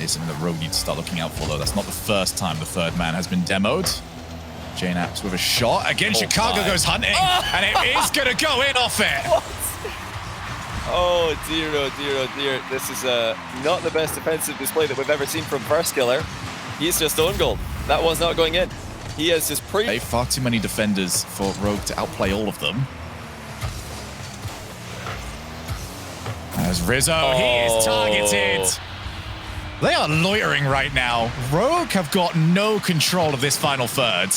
is something that Rogue needs to start looking out for, though. That's not the first time the third man has been demoed. JNAPS with a shot. Again, Chicago goes hunting, and it is going to go in off it. What? Oh dear, oh dear, oh dear. This is not the best defensive display that we've ever seen from First Killer. He's just own goal. That was not going in. He has just far too many defenders for Rogue to outplay all of them. As Rizzo, he is targeted. They are loitering right now. Rogue have got no control of this final third.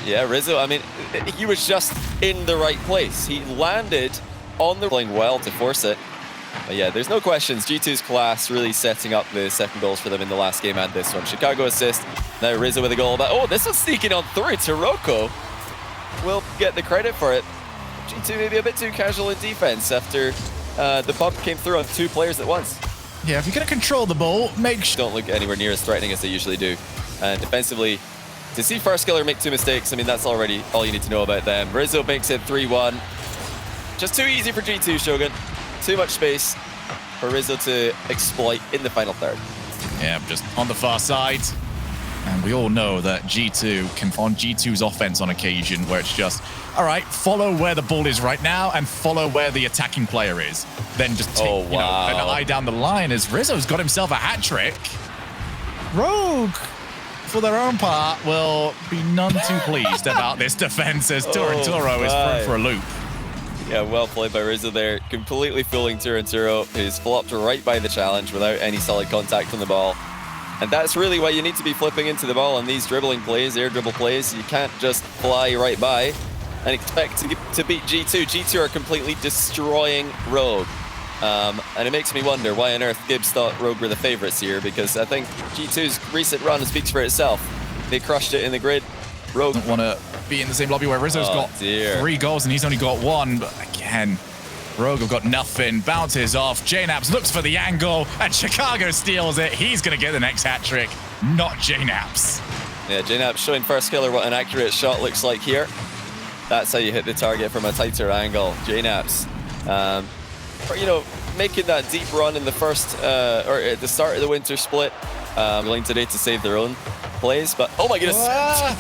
Yeah, Rizzo, I mean, he was just in the right place. He landed on the playing well to force it. But yeah, there's no questions. G2's class really setting up the second goals for them in the last game and this one. Chicago assist. Now Rizzo with a goal. But oh, this one's sneaking on through. Taroko will get the credit for it. G2 maybe a bit too casual in defense after the bump came through on 2 players at once. Yeah, if you're going to control the ball, make sure... Don't look anywhere near as threatening as they usually do. And defensively, to see First Killer make 2 mistakes, I mean, that's already all you need to know about them. Rizzo makes it 3-1. Just too easy for G2, Shogun. Too much space for Rizzo to exploit in the final third. Yeah, just on the far side. And we all know that G2 can find G2's offense on occasion where it's just, all right, follow where the ball is right now and follow where the attacking player is. Then just take an eye down the line as Rizzo's got himself a hat trick. Rogue, for their own part, will be none too pleased about this defense as Turinturo is thrown for a loop. Yeah, well played by Rizzo there. Completely fooling Turinturo, who's flopped right by the challenge without any solid contact on the ball. And that's really why you need to be flipping into the ball on these dribbling plays, air dribble plays. You can't just fly right by and expect to beat G2. G2 are completely destroying Rogue. And it makes me wonder why on earth Gibbs thought Rogue were the favorites here, because I think G2's recent run speaks for itself. They crushed it in the grid. Rogue doesn't want to be in the same lobby where Rizzo's got 3 goals and he's only got 1. But again, Rogue have got nothing. Bounces off. JNAPS looks for the angle and Chicago steals it. He's going to get the next hat trick, not JNAPS. Yeah, JNAPS showing First Killer what an accurate shot looks like here. That's how you hit the target from a tighter angle. JNAPS, you know, making that deep run in the first, or at the start of the winter split, willing today to save their own plays, but oh my goodness,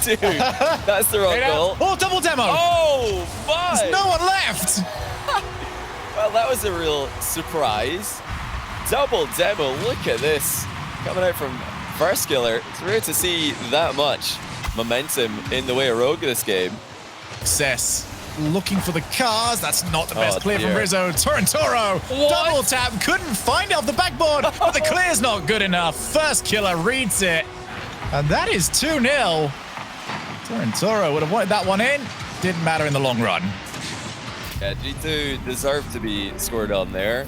dude, that's the wrong goal. Oh, double demo! Oh my! There's no one left! Well, that was a real surprise. Double demo, look at this. Coming out from First Killer. It's rare to see that much momentum in the way of Rogue this game. Success. Looking for the cars. That's not the best clear from Rizzo. Turinturo, double tap, couldn't find it off the backboard, but the clear's not good enough. First Killer reads it. And that is 2-0. Turinturo would have wanted that one in. Didn't matter in the long run. Yeah, G2 deserved to be scored on there.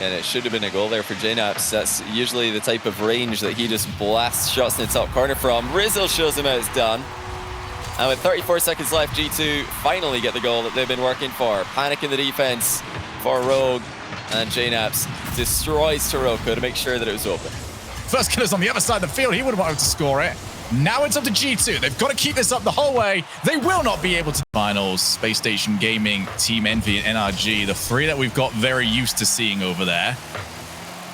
And it should have been a goal there for JNAPS. That's usually the type of range that he just blasts shots in the top corner from. Rizzo shows him how it's done. And with 34 seconds left, G2 finally get the goal that they've been working for. Panic in the defense for Rogue. And JNAPS destroys Taroko to make sure that it was open. First Killer's on the other side of the field. He would have wanted to score it. Now it's up to G2. They've got to keep this up the whole way. They will not be able to. Finals, Space Station Gaming, Team Envy, and NRG. The 3 that we've got very used to seeing over there.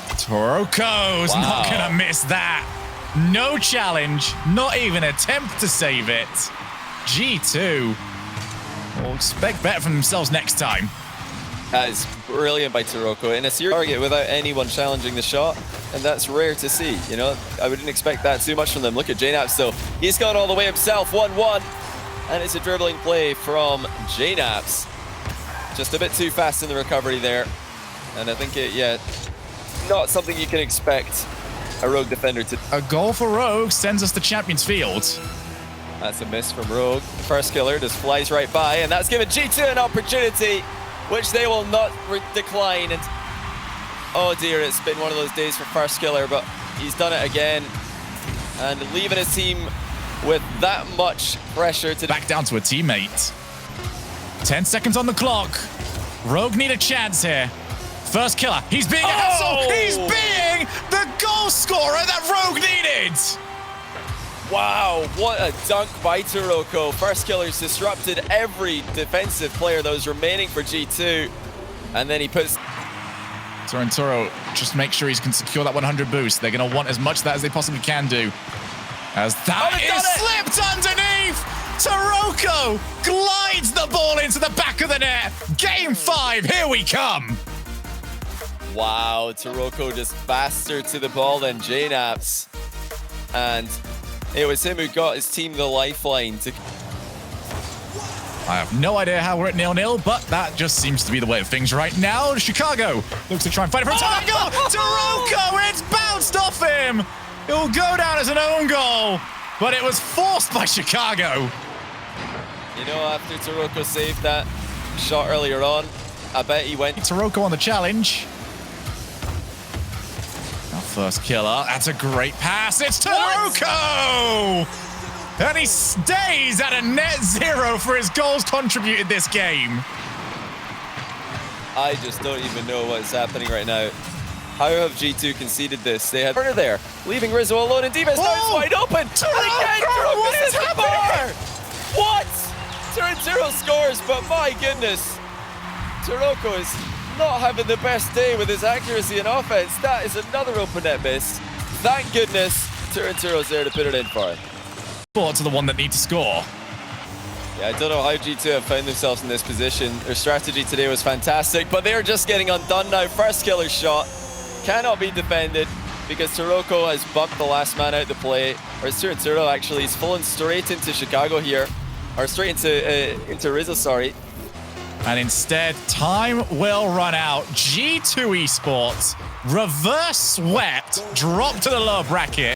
Taroko's not going to miss that. No challenge. Not even attempt to save it. G2 will expect better from themselves next time. That is brilliant by Taroko. And it's your target without anyone challenging the shot. And that's rare to see, you know? I wouldn't expect that too much from them. Look at JNAPS though. He's gone all the way himself, 1-1. And it's a dribbling play from JNAPS. Just a bit too fast in the recovery there. And I think not something you can expect a Rogue defender to. A goal for Rogue sends us to Champions Field. That's a miss from Rogue. First Killer just flies right by, and that's given G2 an opportunity, which they will not decline. And oh dear, it's been one of those days for First Killer, but he's done it again. And leaving his team with that much pressure to back down to a teammate. 10 seconds on the clock. Rogue need a chance here. First Killer, he's being a hassle. He's being the goal scorer that Rogue needed. Wow, what a dunk by Taroko. First Killer's disrupted every defensive player that was remaining for G2. And then he puts Torrentoro just make sure he can secure that 100 boost. They're going to want as much of that as they possibly can do. As that is slipped underneath! Taroko glides the ball into the back of the net. Game 5, here we come. Wow, Taroko just faster to the ball than JNaps. And it was him who got his team the lifeline to... I have no idea how we're at 0-0, but that just seems to be the way of things right now. Chicago looks to try and fight it from time. Taroko, it's bounced off him. It will go down as an own goal, but it was forced by Chicago. You know, after Taroko saved that shot earlier on, I bet he went... Taroko on the challenge. Our first killer. That's a great pass. It's Taroko! And he stays at a net 0 for his goals contributed this game. I just don't even know what's happening right now. How have G2 conceded this? They had Turner there, leaving Rizzo alone in defense. Now it's wide open. Taroko, what is happening? What? Turn 0 scores, but my goodness. Taroko is not having the best day with his accuracy and offense. That is another open net miss. Thank goodness Turn 0's there to put it in for him. To the one that need to score. Yeah, I don't know how G2 have found themselves in this position. Their strategy today was fantastic, but they're just getting undone now. First killer shot cannot be defended because Taroko has bumped the last man out the play. Or it's Turn actually. He's fallen straight into Chicago here. Or straight into Rizzo, sorry. And instead, time will run out. G2 Esports, reverse swept, dropped to the lower bracket.